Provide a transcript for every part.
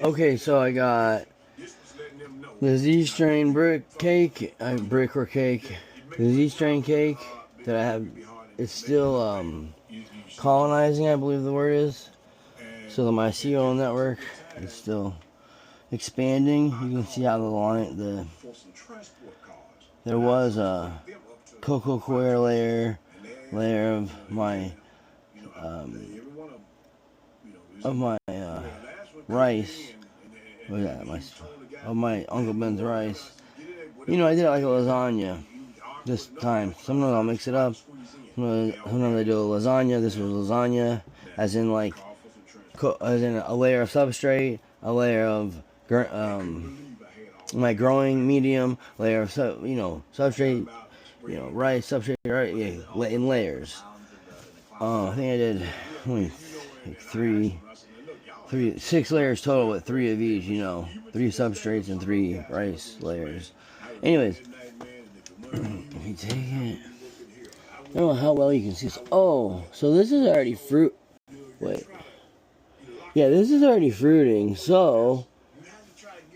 Okay, so I got the Z strain brick cake, brick or cake. The Z strain cake that I have, it's still colonizing, I believe the word is. So the mycelial network is still expanding. You can see how there was a cocoa coir layer of my rice. What is that? Of my Uncle Ben's rice. You know, I did it like a lasagna this time. Sometimes I'll mix it up. Sometimes I do a lasagna. This was lasagna, as in like, a layer of substrate, a layer of my growing medium, layer of substrate, rice substrate, right? Yeah, in layers. I think I did only like 6 layers total with 3 of each. 3 substrates and 3 rice layers. Anyways, if you take it, I don't know how well you can see this. Oh, so this is already fruit. Wait. Yeah, this is already fruiting, so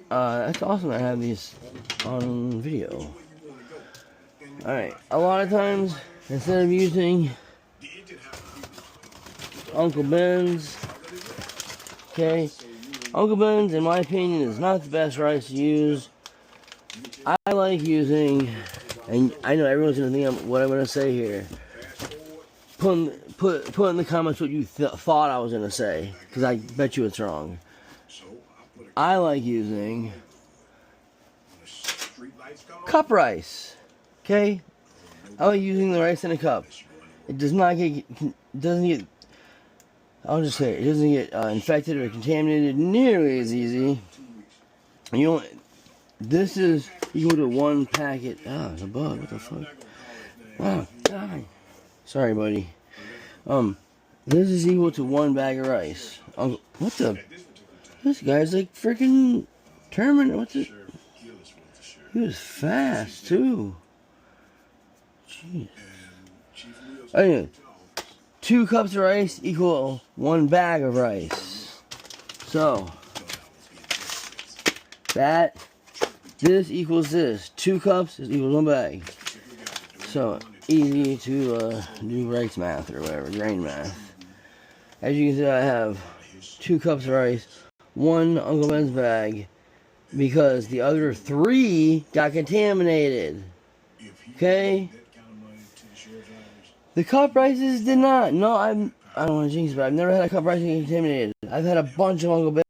that's awesome that I have these on video. Alright, a lot of times, instead of using Uncle Ben's, okay, Uncle Ben's, in my opinion, is not the best rice to use. I like using, and I know everyone's going to think what I'm going to say here. Put in the comments what you thought I was going to say, because I bet you it's wrong. I like using cup rice, okay? I like using the rice in a cup. It doesn't get infected or contaminated nearly as easy. This is equal to 1 packet. Ah, there's a bug. What the fuck? Oh, God. Sorry, buddy. This is equal to 1 bag of rice. What the? This guy's like freaking Terminator. What's it? He was fast too. Jeez. Anyway, 2 cups of rice equal 1 bag of rice. So this equals this. 2 cups is equals 1 bag. So easy to do rice math or whatever, grain math. As you can see, I have 2 cups of rice, 1 Uncle Ben's bag, because the other 3 got contaminated. Okay? The cup rices did not. No, I don't want to jinx it, but I've never had a cup rice get contaminated. I've had a bunch of Uncle Ben's